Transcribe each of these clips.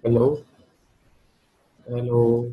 Hello, hello.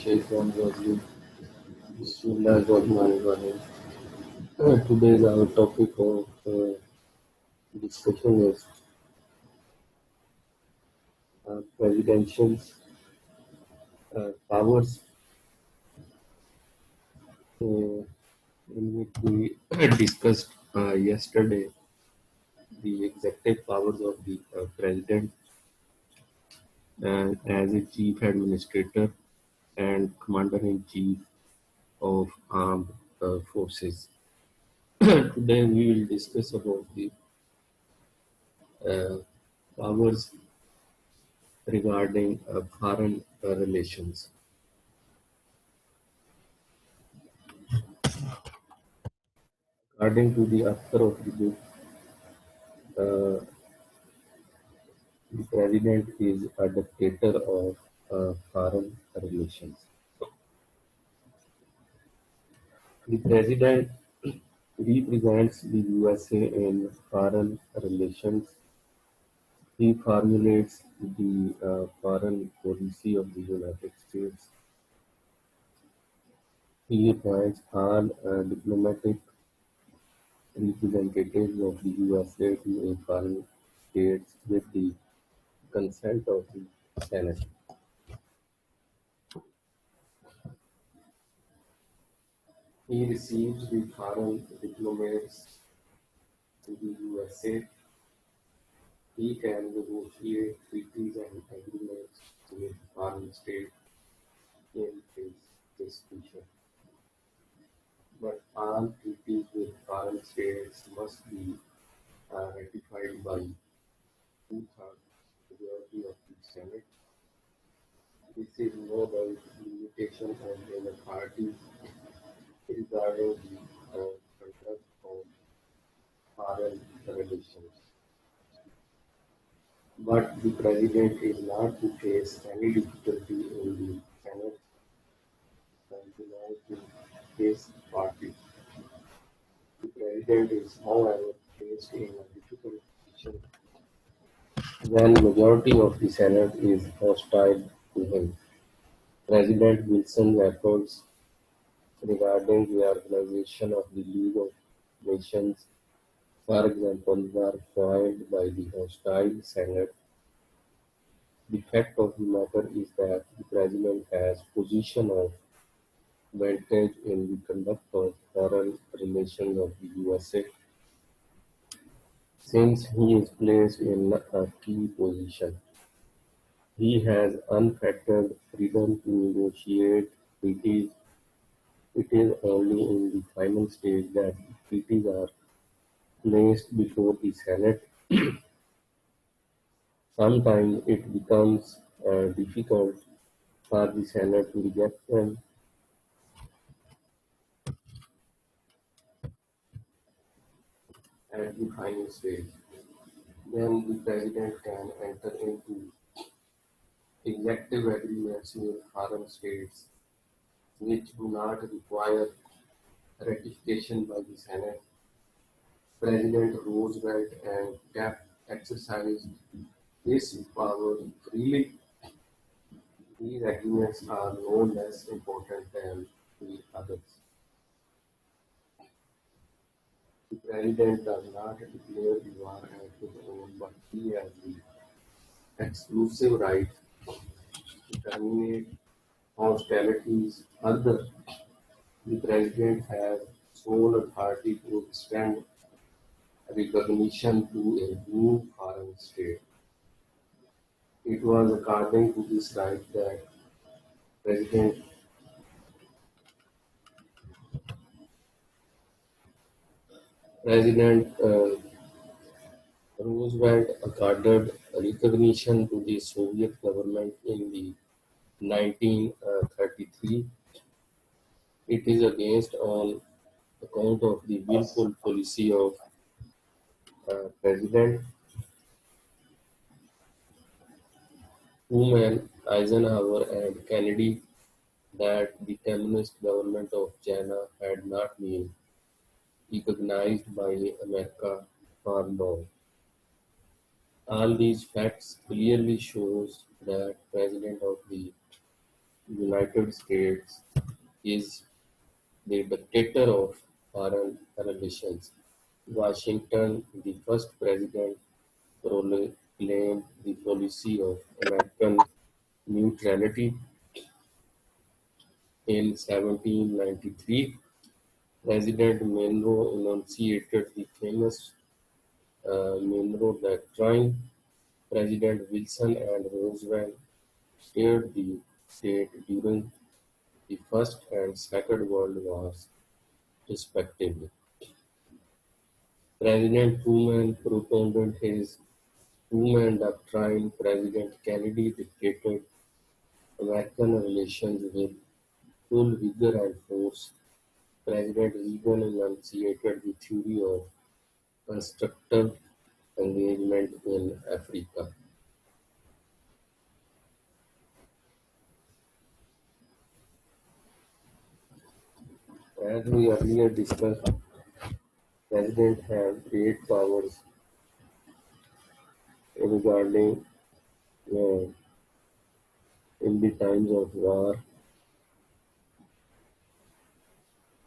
Shaitan Rajim, Bismillah Rahman Rahim. Today's our topic of discussion is presidential powers, in which we discussed yesterday the executive powers of the president as a chief administrator and commander in chief of armed forces. Today we will discuss about the uh, powers regarding foreign relations. According to the author of the book, uh, the president is a dictator of foreign relations. The president represents the USA in foreign relations. He formulates the foreign policy of the United States. He appoints all diplomatic representatives of the USA to a foreign states with the consent of the Senate. He receives the foreign diplomats to the USA. He can negotiate treaties and agreements with foreign states in his discretion. But all treaties with foreign states must be ratified by two-thirds majority of the Senate. This is no doubt limitation on the party regarding the conduct of foreign relations. But the president is not to face any difficulty in the Senate and belongs to his party. The president is, however, placed in a difficult position when majority of the Senate is hostile to him. President Wilson's efforts regarding the organization of the League of Nations, for example, were foiled by the hostile Senate. The fact of the matter is that the President has position of advantage in the conduct of foreign relations of the USA, since he is placed in a key position. He has unfettered freedom to negotiate treaties. It is only in the final stage that the treaties are placed before the Senate. Sometimes it becomes difficult for the Senate to reject them at the final stage. then the president can enter into executive agreements with foreign states which do not require ratification by the Senate. President Roosevelt and Taft exercised this power freely. These agreements are no less important than the others. The president does not declare the war as his own, but he has the exclusive right to terminate hostilities. Further, the president has sole authority to extend recognition to a new foreign state. It was according to this right that President President Roosevelt accorded recognition to the Soviet government in the 1933. It is against on account of the willful policy of President Truman, Eisenhower, and Kennedy that the communist government of China had not been recognized by America for long. All these facts clearly shows that President of the United States is the dictator of foreign relations. Washington, the first president, proclaimed the policy of American neutrality in 1793. President Monroe enunciated the famous Monroe Doctrine. President Wilson and Roosevelt steered the state during the First and Second World Wars, respectively. President Truman propounded his Truman Doctrine. President Kennedy dictated American relations with full vigor and force. President Reagan enunciated the theory of constructive engagement in Africa. As we earlier discussed, presidents have great powers regarding uh, in the times of war.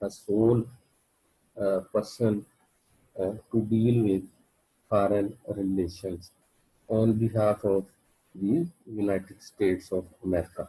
a sole person to deal with foreign relations on behalf of the United States of America.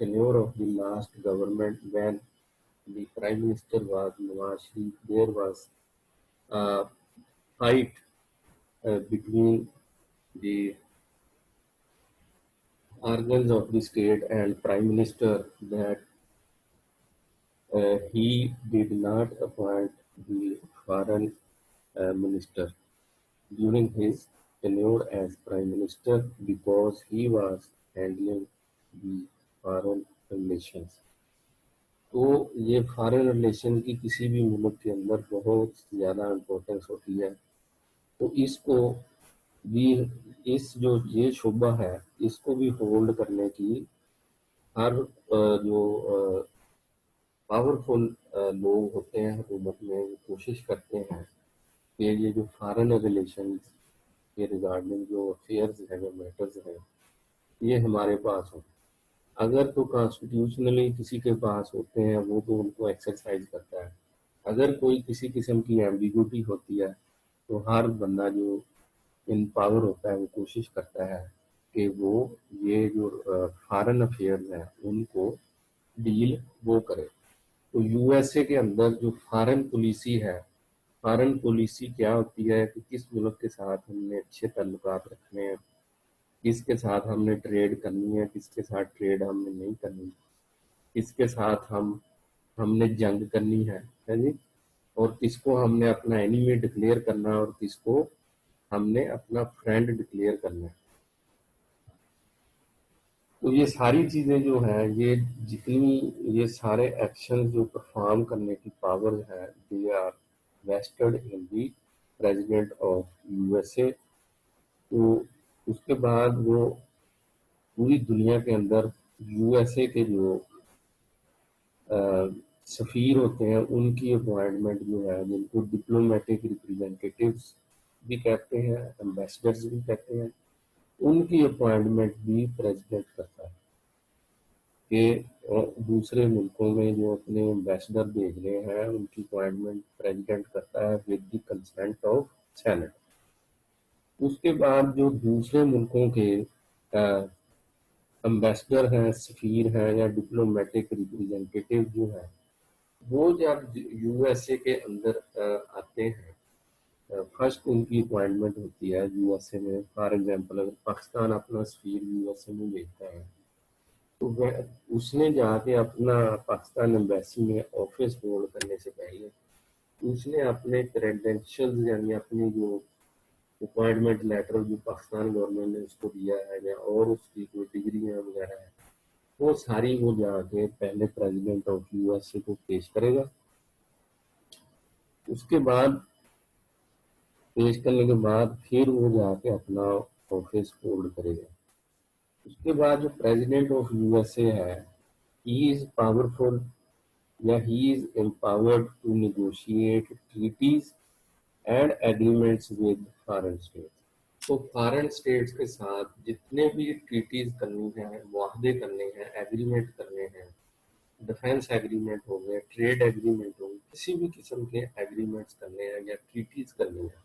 tenure of the last government when the prime minister was Nawaz Sharif, there was a fight between the organs of the state and prime minister that he did not appoint the foreign minister during his tenure as prime minister because he was handling the foreign relations. تو یہ foreign relation کی کسی بھی ملک کے اندر بہت زیادہ importance ہوتی ہے. تو اس کو بھی اس جو یہ شعبہ ہے اس کو بھی ہولڈ کرنے کی ہر جو پاورفل لوگ ہوتے ہیں حکومت میں وہ کوشش کرتے ہیں کہ یہ جو فارن ریلیشن کے ریگارڈنگ جو افیئرز ہیں جو میٹرز ہیں یہ ہمارے پاس ہوں. اگر تو کانسٹیٹیوشنلی کسی کے پاس ہوتے ہیں وہ تو ان کو ایکسرسائز کرتا ہے. اگر کوئی کسی قسم کی ایمبیگوٹی ہوتی ہے تو ہر بندہ جو ان پاور ہوتا ہے وہ کوشش کرتا ہے کہ وہ یہ جو فارن افیئرز ہیں ان کو ڈیل وہ کرے. تو یو ایس اے کے اندر جو فارن پالیسی ہے، فارن پالیسی کیا ہوتی ہے کہ کس ملک کے ساتھ ہم نے اچھے تعلقات رکھنے ہیں، کس کے ساتھ ہم نے ٹریڈ کرنی ہے، کس کے ساتھ ٹریڈ ہم نے نہیں کرنی، کس کے ساتھ ہم نے جنگ کرنی ہے جی، اور کس کو ہم نے اپنا اینیمی ڈکلیئر کرنا ہے اور کس کو ہم نے اپنا فرینڈ ڈکلیئر کرنا ہے. تو یہ ساری چیزیں جو ہیں یہ جتنی یہ سارے ایکشن جو پرفارم کرنے کی پاور ہے they are vested in the president of U S A. تو اس کے بعد وہ پوری دنیا کے اندر یو ایس اے کے جو سفیر ہوتے ہیں ان کی اپوائنٹمنٹ جو ہے جن کو ڈپلومیٹک ریپریزنٹیٹیوز بھی کہتے ہیں، ایمبیسڈرز بھی کہتے ہیں، ان کی اپوائنٹمنٹ بھی پریزیڈنٹ کرتا ہے کہ دوسرے ملکوں میں جو اپنے ایمبیسڈر بھیج رہے ہیں ان کی اپوائنٹمنٹ پریزیڈنٹ کرتا ہے with the consent of Senate. اس کے بعد جو دوسرے ملکوں کے ایمبیسڈر ہیں، سفیر ہیں یا ڈپلومیٹک ریپریزنٹیٹیو جو ہیں وہ جب یو ایس اے کے اندر آتے ہیں فرسٹ ان کی اپوائنٹمنٹ ہوتی ہے یو ایس اے میں. فار ایگزامپل اگر پاکستان اپنا سفیر یو ایس اے میں بھیجتا ہے تو اس نے جا کے اپنا پاکستان ایمبیسی میں آفس ہولڈ کرنے سے پہلے اس نے اپنے کریڈینشیلز یعنی اپنی جو اپوائنٹمنٹ لیٹر جو پاکستان گورنمنٹ نے اس کو دیا ہے یا اور اس کی کوئی ڈگریاں وغیرہ ہے وہ ساری وہ جا کے پہلے پریزیڈنٹ آف یو ایس اے کو پیش کرے گا. اس کے بعد پیش کرنے کے بعد پھر وہ جا کے اپنا آفس ہولڈ کرے گا. اس کے بعد جو president of U S A ہے ہی از پاورفل یا he is empowered to negotiate treaties and agreements with foreign states. تو فارن اسٹیٹس کے ساتھ جتنے بھی ٹریٹیز کرنی ہیں، معاہدے کرنے ہیں، ایگریمنٹ کرنے ہیں، ڈیفینس ایگریمنٹ ہو گئے، ٹریڈ ایگریمنٹ ہو گئے، کسی بھی قسم کے ایگریمنٹس کرنے ہیں یا ٹریٹیز کرنی ہیں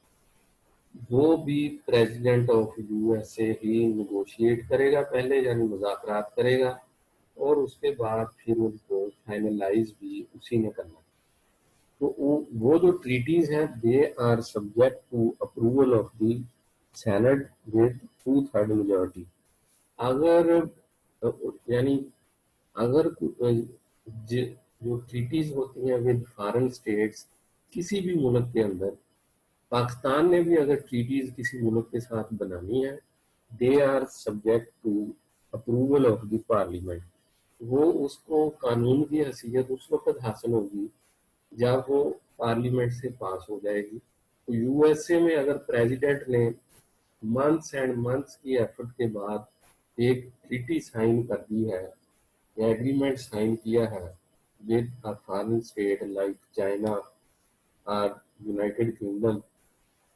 وہ بھی president of U S a he negotiate کرے گا پہلے یعنی مذاکرات کرے گا اور اس کے بعد پھر ان کو فائنلائز بھی اسی نے کرنا. تو وہ جو ٹریٹیز ہیں they are subject to approval of the senate with 2/3 majority. اگر یعنی اگر جو ٹریٹیز ہوتی ہیں ود فارن اسٹیٹس کسی بھی ملک کے اندر، پاکستان نے بھی اگر ٹریٹیز کسی ملک کے ساتھ بنانی ہے they are subject to approval of the parliament. وہ اس کو قانون کی حیثیت اس وقت حاصل ہوگی جب وہ پارلیمنٹ سے پاس ہو جائے گی. تو یو ایس اے میں اگر پریزیڈنٹ نے منتھس اینڈ منتھس کی ایفرٹ کے بعد ایک ٹریٹی سائن کر دی ہے یا ایگریمنٹ سائن کیا ہے with a foreign state like China اور یونائٹیڈ کنگڈم،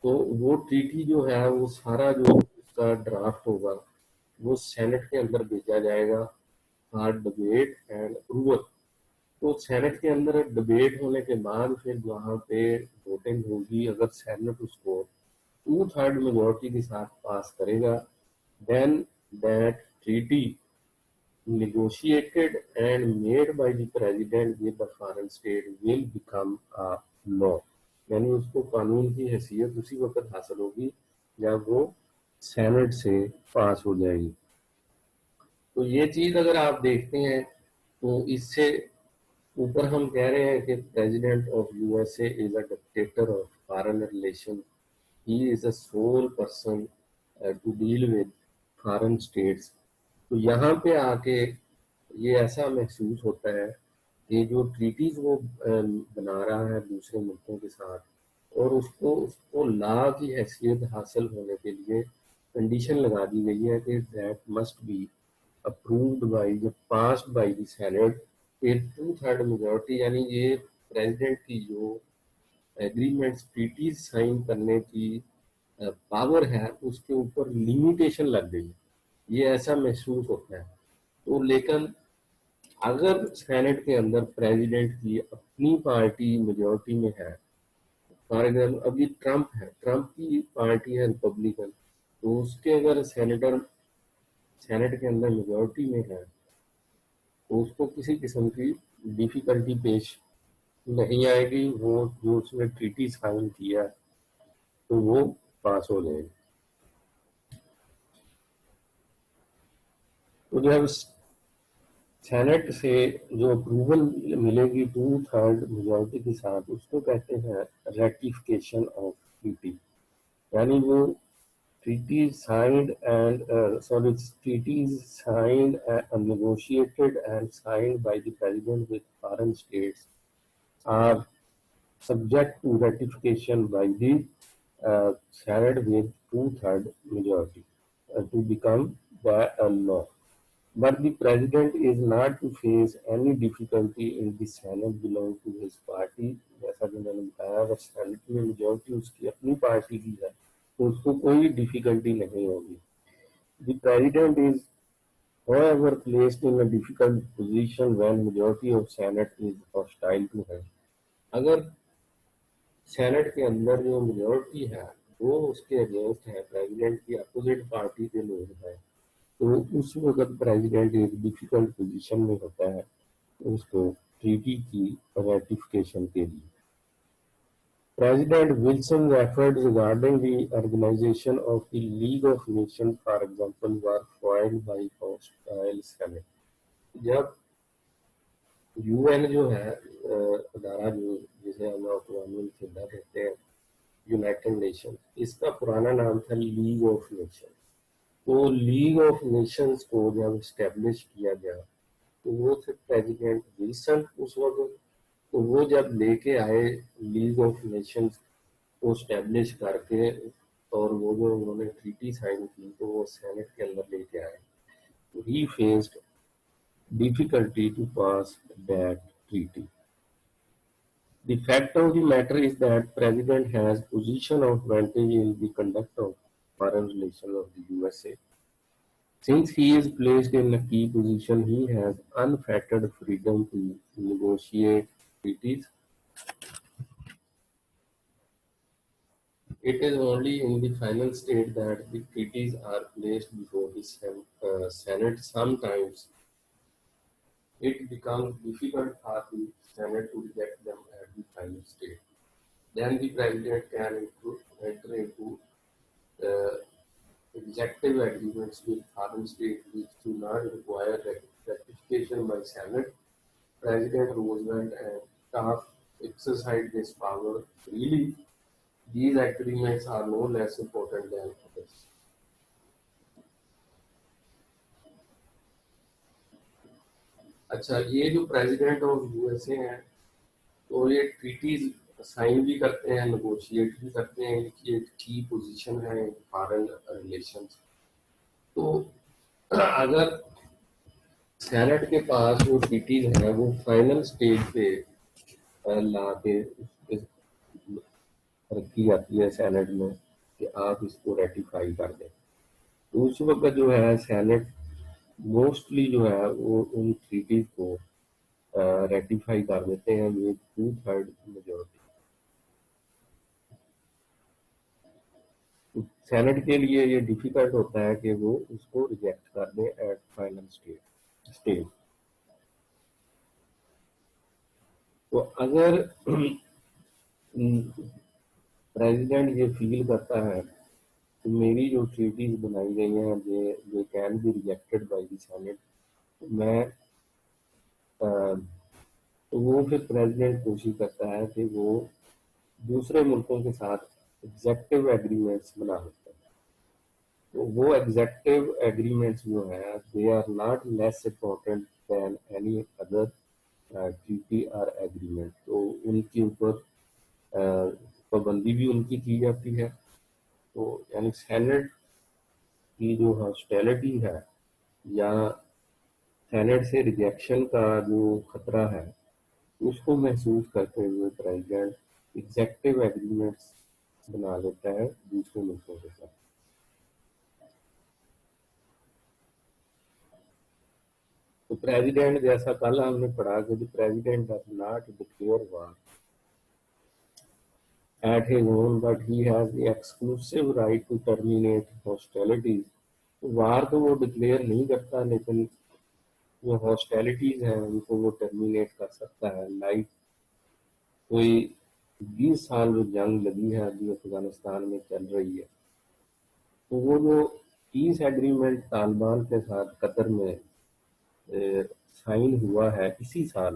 تو وہ ٹریٹی جو ہے وہ سارا جو اس کا ڈرافٹ ہوگا وہ سینٹ کے اندر بھیجا جائے گا فار ڈبیٹ اینڈ اپروول. تو سینٹ کے اندر ڈبیٹ ہونے کے بعد پھر وہاں پہ ووٹنگ ہوگی. اگر سینٹ اس کو 2/3 میجورٹی کے ساتھ پاس کرے گا then that treaty negotiated and made by the president with the foreign state will become a law. یعنی اس کو قانون کی حیثیت اسی وقت حاصل ہوگی جب وہ سینٹ سے پاس ہو جائے گی. تو یہ چیز اگر آپ دیکھتے ہیں تو اس سے اوپر ہم کہہ رہے ہیں کہ president of U S a is a dictator of foreign relations. He is the sole person to deal with foreign states. تو یہاں پہ آ کے یہ ایسا محسوس ہوتا ہے کہ جو ٹریٹیز وہ بنا رہا ہے دوسرے ملکوں کے ساتھ، اور اس کو لا کی حیثیت حاصل ہونے کے لیے کنڈیشن لگا دی گئی ہے کہ that must be approved by passed by the senate, پھر 2/3 میجورٹی، یعنی یہ پریزیڈنٹ کی جو ایگریمنٹس ٹریٹیز سائن کرنے کی پاور ہے اس کے اوپر لمیٹیشن لگ گئی ہے، یہ ایسا محسوس ہوتا ہے۔ تو لیکن اگر سینٹ کے اندر پریزیڈنٹ کی اپنی پارٹی میجورٹی میں ہے، فار ایگزامپل ابھی ٹرمپ ہے، ٹرمپ کی پارٹی ہے ریپبلکن، تو اس کے اگر سینٹ کے اندر میجورٹی میں ہے تو اس کو کسی قسم کی ڈیفیکلٹی پیش نہیں آئے گی، وہ جو اس نے ٹریٹی سائن کیا تو وہ پاس ہو جائے گی۔ تو جب سینٹ سے جو اپروول ملے گی 2/3 میجورٹی کے ساتھ، اس کو کہتے ہیں ریٹیفیکیشن آف ٹریٹی، یعنی وہ treaties signed and treaties signed and negotiated and signed by the president with foreign states are subject to ratification by the Senate with 2/3 majority to become a law. But the president is not to face any difficulty in the Senate belong to his party. جیسا کہ میں نے بتایا اگر Saint میں majority اس کی اپنی party کی ہے تو اس کو کوئی ڈیفیکلٹی نہیں ہوگی۔ The president is however placed in a difficult position when majority of Senate is hostile to him. اگر سینٹ کے اندر جو میجورٹی ہے وہ اس کے اگینسٹ ہے، پریزیڈنٹ کی اپوزٹ پارٹی کے لوگ ہیں، تو اس وقت پریزیڈنٹ ایک ڈیفیکلٹ پوزیشن میں ہوتا ہے اس کو ٹریٹی کی ریٹیفیکیشن کے لیے۔ President Wilson's efforts regarding the organization of the League of Nations, for example, were foiled by hostile Senate. جب یو این جو ہے ادارہ جسے ہم اقوام متحدہ کہتے ہیں، یونائٹڈ نیشن، اس کا پرانا نام تھا لیگ آف نیشن۔ تو لیگ آف نیشنز کو جب اسٹیبلش کیا گیا تو وہ تھے پریزیڈنٹ ولسن اس وقت، تو وہ جب لے کے آئے لیگ آف نیشنز کو اسٹیبلش کر کے، اور وہ جو انہوں نے ٹریٹی سائن کی تو وہ سینٹ کے اندر لے کے آئے، ہی faced difficulty to pass that treaty. The fact of the matter is that President has position of advantage in the conduct of foreign relations of the USA. Since he is placed in a key position, he has unfettered freedom to negotiate treaties. It is only in the final state that the treaties are placed before the Senate. Sometimes it becomes difficult for the Senate to reject them at the final stage. Then the President can enter into executive agreements with foreign states which do not require ratification by Senate. President Roosevelt and Taft exercised this power freely. These agreements are no less important than others. اچھا، یہ جو president of U S اے ہیں تو یہ treaties sign بھی کرتے ہیں، negotiate بھی کرتے ہیں، یہ کی پوزیشن ہے فارن ریلیشنز۔ تو اگر سینٹ کے پاس وہ ٹریٹیز ہیں وہ فائنل سٹیج پہ لا کے رکھی جاتی ہے سینٹ میں کہ آپ اس کو ریٹیفائی کر دیں، تو اس وقت جو ہے سینٹ موسٹلی جو ہے وہ ان ٹریٹیز کو ریٹیفائی کر دیتے ہیں ود 2/3 میجورٹی۔ سینٹ کے لیے یہ ڈیفیکلٹ ہوتا ہے کہ وہ اس کو ریجیکٹ کر دیں ایٹ فائنل اسٹیج۔ تو اگر پریزیڈنٹ یہ فیل کرتا ہے کہ میری جو ٹریٹیز بنائی گئی ہیں they can be rejected by the senate, میں تو وہ پھر پریزیڈنٹ کوشش کرتا ہے کہ وہ دوسرے ملکوں کے ساتھ ایگزیکٹو ایگریمنٹس بنا لیتا ہے. تو وہ ایگزیکٹو ایگریمنٹس جو ہیں they are not less important than any other treaty اور ایگریمنٹ. تو ان کے اوپر پابندی بھی ان کی جاتی ہے. تو یعنی سینٹ کی جو ہاسٹیلٹی ہے یا سینٹ سے ریجیکشن کا جو خطرہ ہے اس کو محسوس کرتے ہوئے پریزیڈنٹ ایگزیکٹو ایگریمنٹس بنا لیتا ہے دوسرے ملکوں کے ساتھ. تو پریزیڈنٹ جیسا کل ہم نے پڑھا کہ president does not declare war at his own, but he has the exclusive right to terminate hostilities. وار تو وہ ڈکلیئر نہیں کرتا لیکن جو ہاسٹیلٹیز ہیں ان کو وہ ٹرمینیٹ کر سکتا ہے. لائک کوئی 20 سال جو جنگ لگی ہے ابھی افغانستان میں چل رہی ہے تو وہ جو پیس ایگریمنٹ طالبان کے ساتھ قطر میں سائن ہوا ہے اسی سال,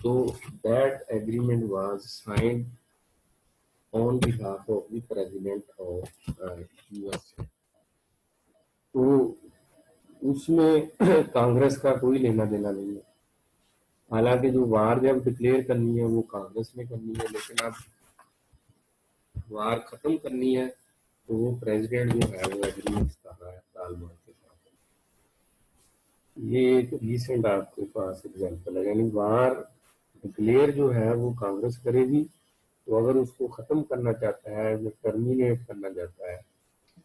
تو that agreement was signed on behalf of the President of USA. تو اس میں کانگریس کا کوئی لینا دینا نہیں ہے. حالانکہ جو وار جب ڈکلیئر کرنی ہے وہ کانگریس نے کرنی ہے, لیکن اب وار ختم کرنی ہے تو وہ پریزیڈنٹ جو ہے وہ ایگریمنٹ کر رہا ہے طالبان کے ساتھ. یہ ایک ریسنٹ آپ کے پاس ایگزامپل ہے. یعنی وار ڈکلیئر جو ہے وہ کانگریس کرے گی, تو اگر اس کو ختم کرنا چاہتا ہے یا ٹرمینیٹ کرنا چاہتا ہے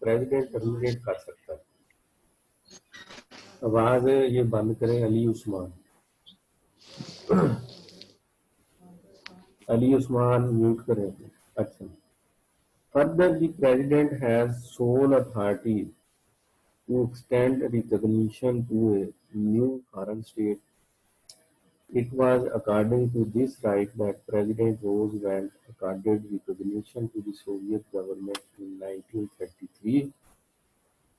پریزیڈنٹ ٹرمینیٹ کر سکتا ہے. آواز یہ بند کریں. علی عثمان علی عثمان میوٹ کریں. اچھا. Further the president has sole authority to extend recognition to a new foreign state. It was according to this right that President Roosevelt accorded recognition to the Soviet government in 1933.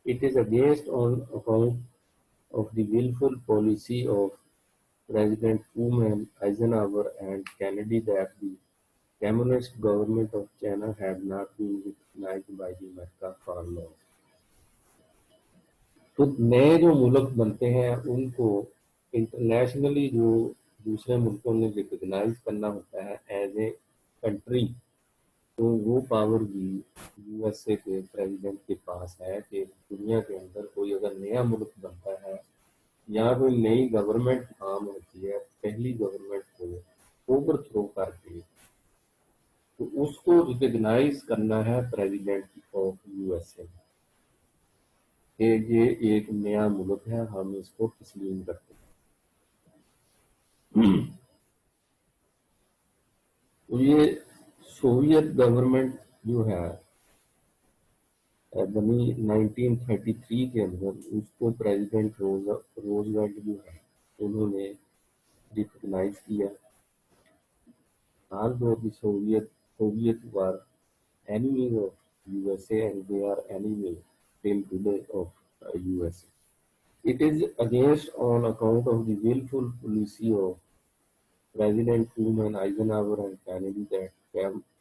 It is against on account of the willful policy of President Truman, Eisenhower, and Kennedy that the Communist government of China had not been recognized by the America for long. تو نئے جو ملک بنتے ہیں ان کو internationally جو دوسرے ملکوں نے ریکگنائز کرنا ہوتا ہے ایز اے کنٹری, تو وہ پاور بھی یو ایس اے کے پریزیڈنٹ کے پاس ہے کہ دنیا کے اندر کوئی اگر نیا ملک بنتا ہے یا کوئی نئی گورنمنٹ فارم ہوتی ہے, پہلی گورنمنٹ کو اوور تھرو کر کے تو اس کو ریکگنائز کرنا ہے پریزیڈنٹ آف یو ایس اے کہ یہ ایک نیا ملک ہے, ہم اس کو تسلیم کرتے ہیں. تو یہ سوویت گورنمنٹ جو ہے بنی 1933 کے اندر, اس کو پریزیڈنٹ روزویلٹ جو ہے انہوں نے ریکگنائز کیا. although the Soviet were enemies of USA and they are enemies till today of USA. It is against on account of the willful policy of President Truman, Eisenhower, and Kennedy that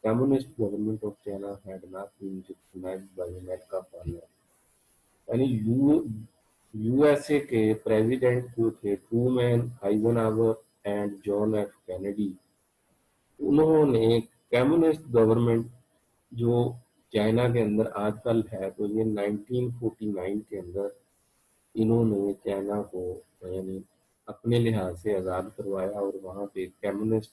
communist government of China had not been recognized by America for long. یعنی U S A کے president جو تھے Truman, Eisenhower and John F Kennedy, انہوں نے communist government جو China کے اندر آج کل ہے, تو یہ 1949 کے اندر انہوں نے چائنا کو یعنی اپنے لحاظ سے آزاد کروایا اور وہاں پہ کمیونسٹ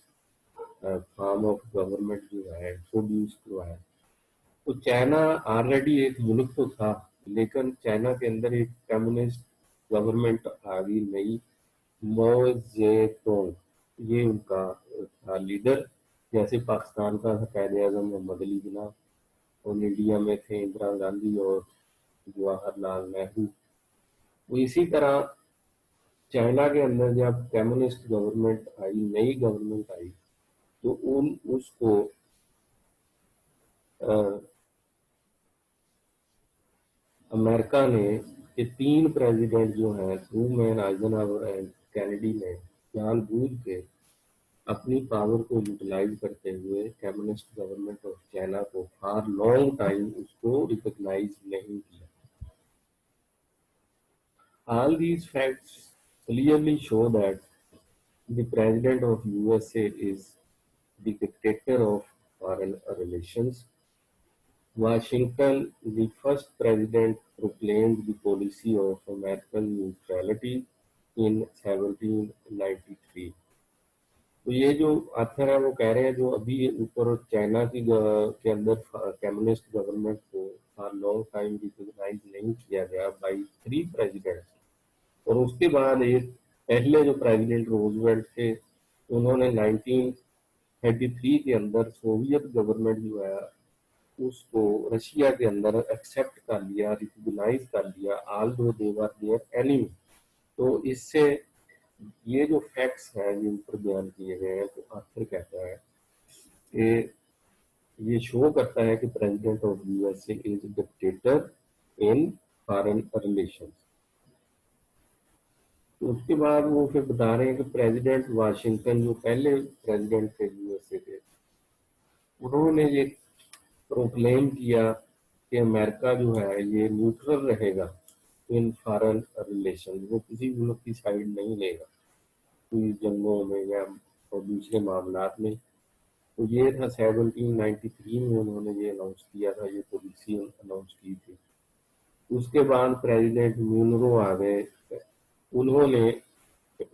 فارم آف گورنمنٹ جو ہے انٹروڈیوس کروایا. تو چائنا آلریڈی ایک ملک تو تھا, لیکن چائنا کے اندر ایک کمیونسٹ گورنمنٹ آ گئی نئی, مو زے تونگ, یہ ان کا تھا لیڈر. جیسے پاکستان کا قائد اعظم محمد علی جناح, اور انڈیا میں تھے اندرا گاندھی اور جواہر لال نہرو. تو اسی طرح چائنا کے اندر جب کمیونسٹ گورنمنٹ آئی, نئی گورنمنٹ آئی, تو اس کو امریکہ نے کہ 3 پریزیڈنٹ جو ہیں ٹرومین, آئیزنہاور اینڈ کینیڈی نے جان بوجھ کے اپنی پاور کو یوٹیلائز کرتے ہوئے کمیونسٹ گورنمنٹ آف چائنا کو فار لانگ ٹائم اس کو ریکگنائز نہیں کیا. All these facts clearly show that the president of USA is the dictator of foreign relations. Washington, the first president, proclaimed the policy of American neutrality in 1793. تو یہ جو author ہے وہ کہہ رہے ہیں جو ابھی اوپر چائنا کے اندر کمیونسٹ گورنمنٹ کو فار لانگ ٹائم ریکگنائز نہیں کیا گیا بائی 3 presidents. اور اس کے بعد ایک پہلے جو پریزیڈنٹ روزویلٹ تھے انہوں نے 1933 کے اندر سوویت گورنمنٹ جو ہے اس کو رشیا کے اندر ایکسیپٹ کر لیا, ریکگنائز کر لیا, آل دو دے ور دیئر اینیمی. تو اس سے یہ جو فیکٹس ہیں جو اوپر بیان کیے گئے ہیں تو آخر کہتا ہے کہ یہ شو کرتا ہے کہ president of U S a is dictator in foreign relations. تو اس کے بعد وہ پھر بتا رہے ہیں کہ پریزیڈنٹ واشنگٹن جو پہلے پریزیڈنٹ تھے یو ایس اے کے, انہوں نے یہ پروکلیم کیا کہ امریکہ جو ہے یہ نیوٹرل رہے گا ان فارن ریلیشن, وہ کسی ملک کی سائڈ نہیں لے گا کوئی جنگوں میں یا اور دوسرے معاملات میں. تو یہ تھا 1793 میں انہوں نے یہ اناؤنس کیا تھا, یہ پالیسی اناؤنس کی تھی. اس کے بعد پریزیڈنٹ مونرو آ گئے, انہوں نے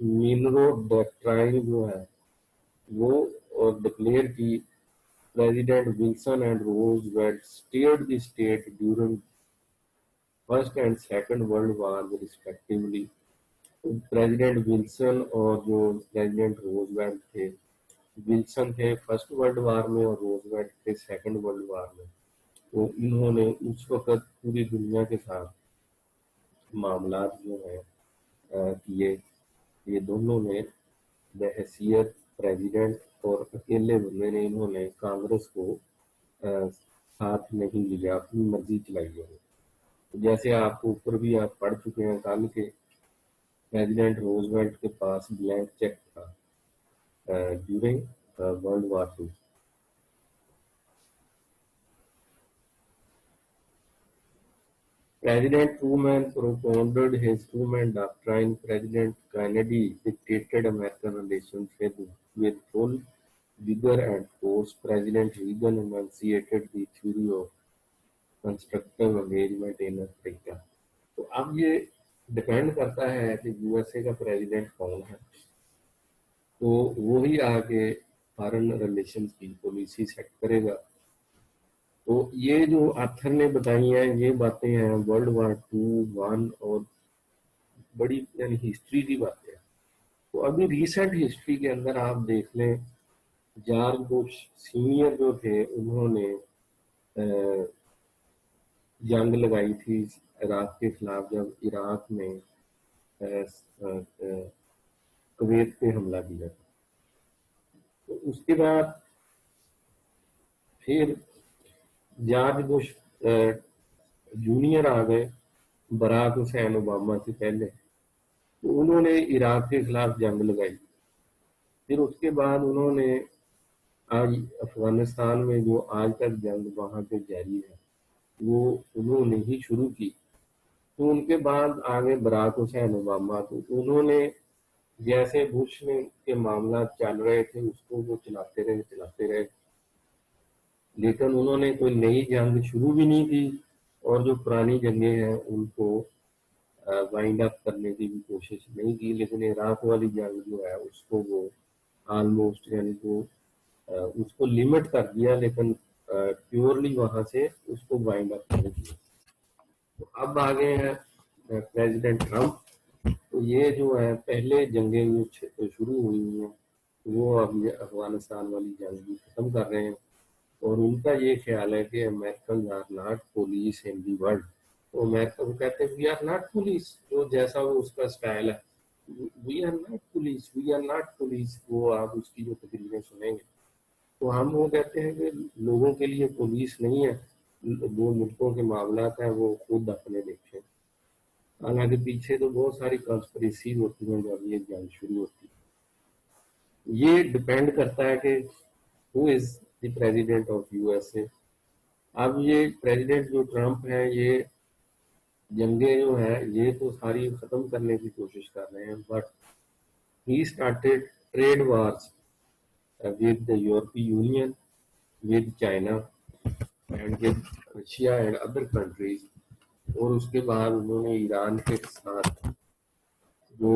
مونرو ڈاکٹرائن جو ہے وہ ڈکلیئر کی. President Wilson and Roosevelt steered the state during first and second world war respectively. President Wilson اور جو پریزیڈنٹ روزویلٹ تھے, ولسن تھے فرسٹ ورلڈ وار میں اور روزویلٹ تھے سیکنڈ ورلڈ وار میں. تو انہوں نے اس وقت پوری دنیا کے ساتھ معاملات جو ہیں کیے. یہ دونوں نے بحیثیت پریزیڈنٹ اور اکیلے بندے نے انہوں نے کانگریس کو ساتھ نہیں لیا, اپنی مرضی چلائی ہے. جیسے آپ کو اوپر بھی آپ پڑھ چکے ہیں کل کے پریزیڈنٹ روزویلٹ کے پاس بلینک چیک تھا during world war 2. President Truman propounded his Truman Doctrine. President Kennedy dictated American relations with full vigor and force. President Reagan enunciated the theory of constructive engagement in Africa. تو اب یہ depend کرتا ہے کہ you S اے کا president کون ہے, تو وہی آگے فارن ریلیشنز کی پالیسی سیٹ کرے گا. تو یہ جو آتھر نے بتائی ہیں یہ باتیں ہیں ورلڈ وار 2, 1 اور بڑی یعنی ہسٹری کی باتیں ہیں. تو ابھی ریسنٹ ہسٹری کے اندر آپ دیکھ لیں, جارج بش سینئر جو تھے انہوں نے جنگ لگائی تھی عراق کے خلاف, جب عراق میں کویت پہ حملہ کیا تھا. تو اس کے بعد پھر جارج بش جونیئر آ گئے براک حسین اوباما سے پہلے, تو انہوں نے عراق کے خلاف جنگ لگائی. پھر اس کے بعد انہوں نے آج افغانستان میں جو آج تک جنگ وہاں پہ جاری ہے وہ انہوں نے ہی شروع کی. تو ان کے بعد آگے براک حسین اوباما, تو انہوں نے جیسے بش نے کے معاملات چل رہے تھے اس کو وہ چلاتے رہے, لیکن انہوں نے کوئی نئی جنگ شروع بھی نہیں کی اور جو پرانی جنگیں ہیں ان کو وائنڈ اپ کرنے کی بھی کوشش نہیں کی. لیکن عراق والی جنگ جو ہے اس کو وہ آلموسٹ یعنی وہ اس کو لمٹ کر دیا, لیکن پیورلی وہاں سے اس کو وائنڈ اپ نہیں کیا. تو اب آگے ہیں پریزیڈنٹ ٹرمپ. تو یہ جو ہے پہلے جنگیں جو شروع ہوئی ہیں وہ اب یہ افغانستان والی جنگ بھی ختم کر رہے ہیں, اور ان کا یہ خیال ہے کہ American are not police in the world. تو امریکہ کو کہتے ہیں وی آر ناٹ پولیس, جو جیسا وہ اس کا اسٹائل ہے, we are not police, we are not police. وہ آپ اس کی جو تقریریں سنیں گے تو ہم وہ کہتے ہیں کہ لوگوں کے لیے پولیس نہیں ہے, وہ ملکوں کے معاملات ہیں وہ خود اپنے دیکھیں. حالانکہ پیچھے تو بہت ساری کانسپریسی ہوتی ہیں جب یہ جنگ شروع ہوتی ہے. یہ ڈپینڈ کرتا ہے کہ who is the president of U S A. اب یہ پریزیڈنٹ جو ٹرمپ ہے یہ جنگیں جو ہیں یہ تو ساری ختم کرنے کی کوشش کر رہے ہیں, but he started trade wars with the European Union, with China and with Russia and other countries. اور اس کے بعد انہوں نے ایران کے ساتھ جو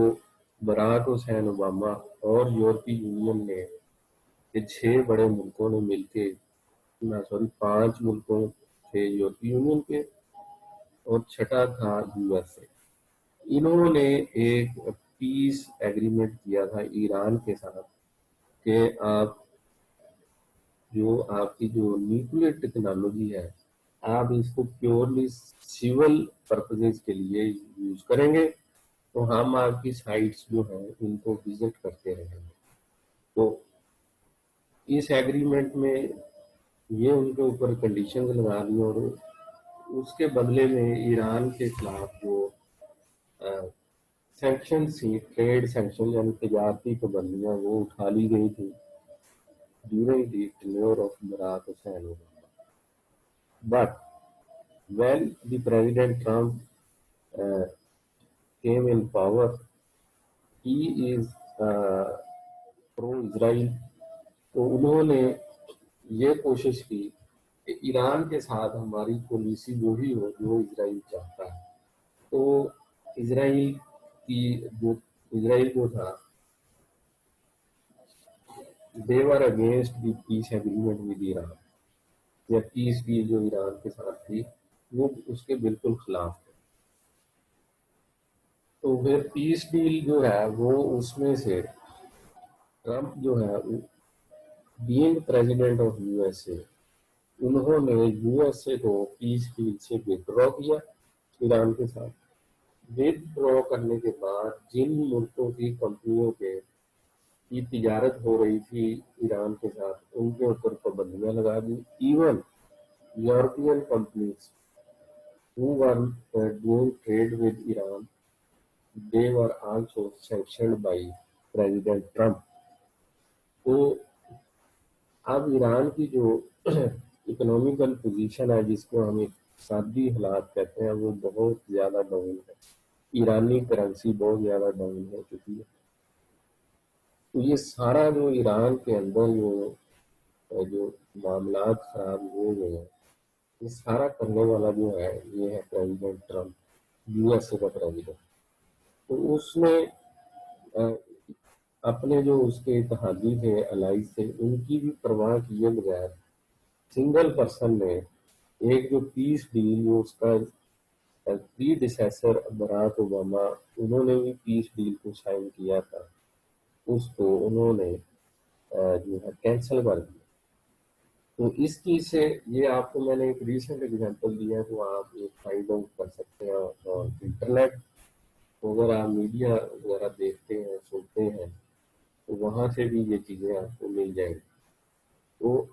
براک حسین اوباما اور یورپی یونین نے یہ 6 بڑے ملکوں نے مل کے, 5 ملکوں تھے یورپی یونین کے اور 6 تھا یو ایس اے, انہوں نے ایک پیس ایگریمنٹ کیا تھا ایران کے ساتھ کہ آپ کی جو نیوکلیر ٹیکنالوجی ہے آپ اس کو پیورلی سول پرپزز کے لیے یوز کریں گے تو ہم آپ کی سائٹس جو ہیں ان کو وزٹ کرتے رہیں گے. تو اس ایگریمنٹ میں یہ ان کے اوپر کنڈیشنز لگا دی اور اس کے بدلے میں ایران کے خلاف جو سینکشن تھی, ٹریڈ سینکشن یعنی تجارتی پابندیاں وہ اٹھا لی گئی تھی during the tenure of Barack Hussein Obama. But when the President Trump came in power, he is pro-Israel. تو انہوں نے یہ کوشش کی کہ ایران کے ساتھ ہماری پالیسی وہی ہو جو اسرائیل چاہتا ہے. تو اسرائیل جو تھا they were against the peace agreement with Iran, یا پیس ڈیل جو ایران کے ساتھ تھی وہ اس کے بالکل خلاف تھے. تو پھر پیس ڈیل جو ہے وہ اس میں سے ٹرمپ جو ہے being president of U S اے انہوں نے یو ایس اے کو پیس ڈیل سے ودرا کیا ایران کے ساتھ. ودرا کرنے کے بعد جن ملکوں کی کمپنیوں کی تجارت ہو رہی تھی ایران کے ساتھ ان کے اوپر پابندیاں لگا دی. Even European companies who were doing trade with Iran, they were also sanctioned by President Trump. تو اب ایران کی جو اکنامیکل پوزیشن ہے جس کو ہم اقتصادی حالات کہتے ہیں وہ بہت زیادہ ڈاؤن ہے. ایرانی کرنسی بہت زیادہ ڈاؤن ہو چکی ہے. تو یہ سارا جو ایران کے اندر جو معاملات خراب ہو گئے ہیں یہ سارا کرنے والا جو ہے یہ ہے پریزیڈنٹ ٹرمپ, یو ایس اے کا پریزیڈنٹ. تو اس نے اپنے جو اس کے اتحادی تھے الائز تھے ان کی بھی پرواہ کیے بغیر سنگل پرسن نے ایک جو پیس ڈیل جو اس کا پری ڈیسیسر براک اوباما انہوں نے بھی پیس ڈیل کو سائن کیا تھا اس کو انہوں نے جو ہے کینسل کر دیا. تو اس چیز سے یہ آپ کو میں نے ایک ریسنٹ ایگزامپل دیا ہے تو آپ یہ فائنڈ آؤٹ کر سکتے ہیں اور انٹرنیٹ اگر آپ میڈیا وغیرہ دیکھتے ہیں سنتے ہیں تو وہاں سے بھی یہ چیزیں آپ کو مل جائیں گی. تو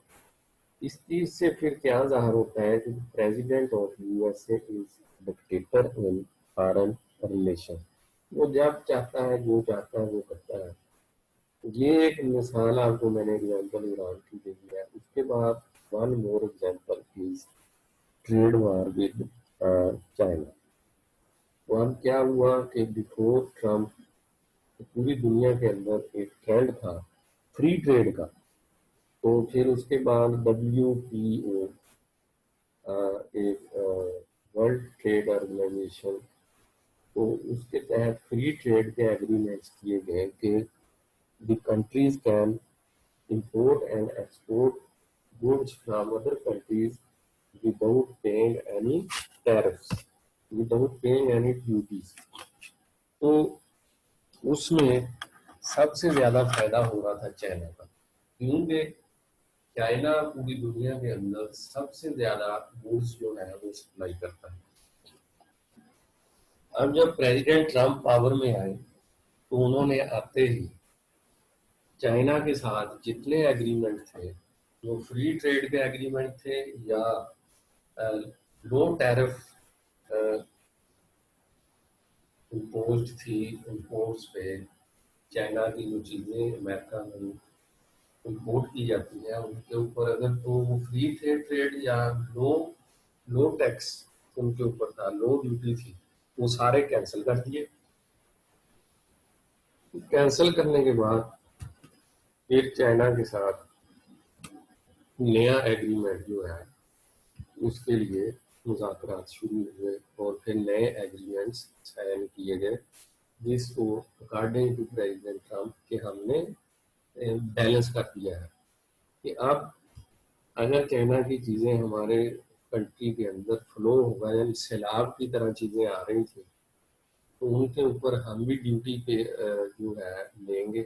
اس چیز سے پھر کیا ظاہر ہوتا ہے کہ president of U S a is dictator in foreign relation. وہ جب چاہتا ہے جو چاہتا ہے وہ کرتا ہے. یہ ایک مثال آپ کو میں نے ایگزامپل ایران کی دے دی ہے. اس کے بعد one more example is trade war with China. تو اب کیا ہوا کہ بیفور ٹرمپ پوری دنیا کے اندر ایک ٹرینڈ تھا فری ٹریڈ کا. تو پھر اس کے بعد WTO ایک ورلڈ ٹریڈ آرگنائزیشن تو اس کے تحت فری ٹریڈ کے ایگریمنٹس کیے گئے کہ the countries can import and export goods from other countries without paying any tariffs, without paying any duties. تو اس میں سب سے زیادہ فائدہ ہو رہا تھا چائنا کا کیونکہ چائنا پوری دنیا کے اندر سب سے زیادہ گوڈس جو ہے وہ سپلائی کرتا ہے. اب جب پریزیڈنٹ ٹرمپ پاور میں آئے تو انہوں نے آتے ہی چائنا کے ساتھ جتنے ایگریمنٹ تھے جو فری ٹریڈ کے ایگریمنٹ تھے یا لو ٹیرف امپوزڈ تھی امپورٹس پہ چائنا کی جو چیزیں امریکہ میں امپورٹ کی جاتی ہیں ان کے اوپر اگر تو وہ فری ٹریڈ یا لو ٹیکس ان کے اوپر تھا، لو ڈیوٹی تھی، وہ سارے کینسل کر دیے. کینسل کرنے کے بعد پھر چائنا کے ساتھ نیا ایگریمنٹ جو ہے اس کے لیے مذاکرات شروع ہوئے اور پھر نئے ایگریمنٹس سائن کیے گئے، جس کو اکارڈنگ ٹو پریزیڈنٹ ٹرمپ کہ ہم نے بیلنس کر دیا ہے کہ اب اگر چائنا کی چیزیں ہمارے کنٹری کے اندر فلو ہوگا، یعنی سیلاب کی طرح چیزیں آ رہی تھیں، تو ان کے اوپر ہم بھی ڈیوٹی پہ جو ہے لیں گے،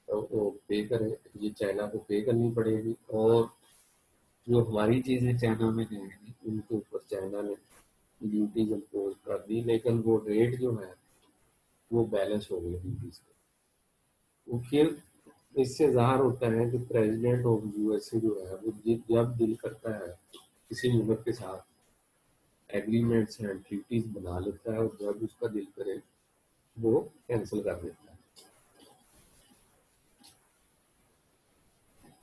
وہ پے کریں، یہ چائنا کو پے کرنی پڑے گی، اور جو ہماری چیزیں چائنا میں جائیں گی ان کے اوپر چائنا نے ڈیوٹیز امپوز کر دی، لیکن وہ ریٹ جو ہے وہ بیلنس ہو گئی ڈیوٹیز کے. وہ پھر اس سے ظاہر ہوتا ہے کہ پریزیڈنٹ آف یو ایس اے جو ہے وہ جب دل کرتا ہے کسی ملک کے ساتھ ایگریمنٹس اینڈ ٹریٹیز بنا لیتا ہے، اور جب اس کا دل کرے وہ کینسل کر دیتا ہے.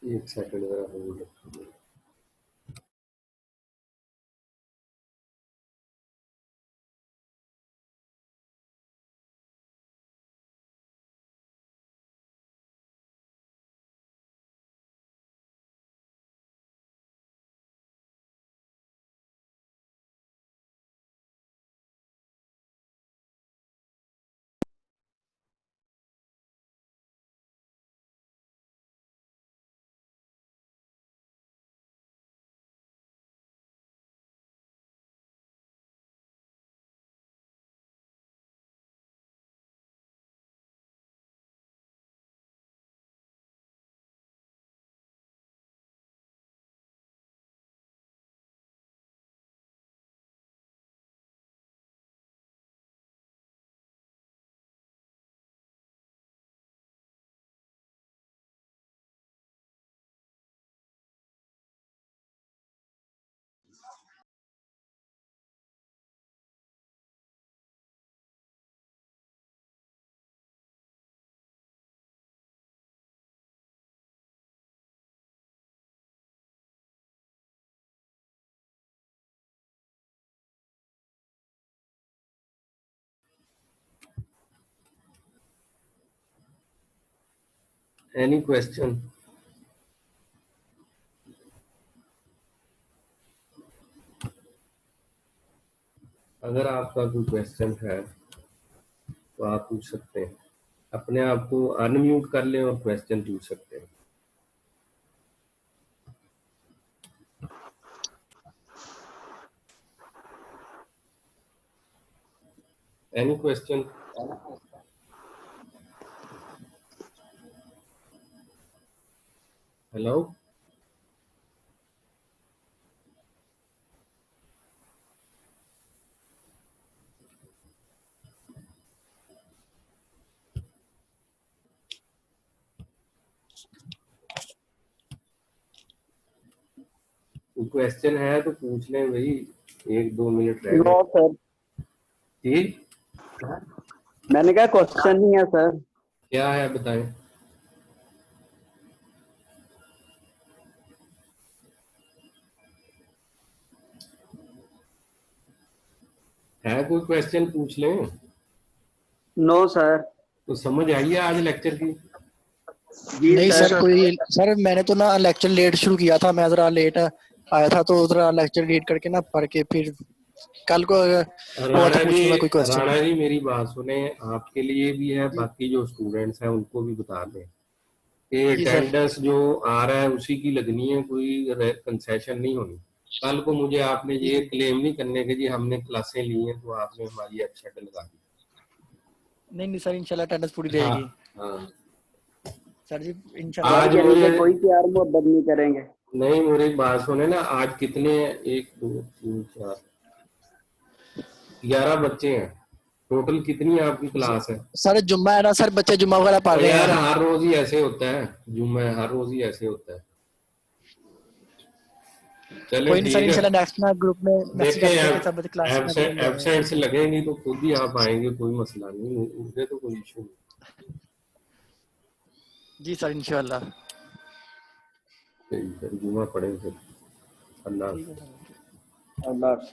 ایک سیکنڈ ذرا ہولڈ رکھیے. Any question? اگر آپ کا کوئی کوشچن ہے تو آپ پوچھ سکتے ہیں، اپنے آپ کو ان میوٹ کر لیں اور کوشچن پوچھ سکتے ہیں. Any question? ہیلو، کوشچن ہے تو پوچھ لیں بھائی، 1-2 منٹ رہ گئے. سر جی میں نے کہا کوشچن ہی ہے سر. کیا ہے بتائیں. ہے کوئی کوشچن پوچھ لیں. نو سر. تو سمجھ آئیے آج لیکچر کی؟ نہیں سر کوئی سر میں نے تو نا لیکچر لیٹ شروع کیا تھا، میں ذرا لیٹ آیا تھا تو ذرا لیکچر ریڈ کر کے نا پڑھ کے پھر کل کو رانا جی میری بات سنیں، آپ کے لیے بھی ہے، باقی جو اسٹوڈینٹس ہیں ان کو بھی بتا دیں کہ اٹینڈنس جو آ رہا ہے اسی کی لگنی ہے، کوئی کنسیشن نہیں ہونی. کل کو مجھے آپ نے یہ کلیم نہیں کرنے کہ جی ہم نے کلاسیں لی ہیں تو آپ نے ہماری ایبسینٹ لگا دی. نہیں سر انشاءاللہ اٹینڈنس پوری رہے گی. ہاں سر جی انشاءاللہ آج مجھے کوئی پیار محبت نہیں کریں گے. نہیں، میری بات سنیں نا، آج کتنے 1 2 3 4 11 بچے ہیں ٹوٹل. کتنی آپ کی کلاس ہے؟ سر جمعہ ہے نا سر، بچے جمعہ وغیرہ پڑھ رہے ہیں. ہر روز ہی ایسے ہوتا ہے، جمعہ ہر روز ہی ایسے ہوتا ہے. چلے ٹھیک ہے، انشاءاللہ نیکسٹ میں گروپ میں میسج کر دیں کہ سب کلاس میں ایبسینٹ سے لگیں گی تو خود ہی آپ آئیں گے، کوئی مسئلہ نہیں، مجھے تو کوئی ایشو نہیں. جی سر انشاءاللہ. ترجمہ پڑھیں پھر. اللہ ٹھیک ہے حافظ. سر. اللہ حافظ.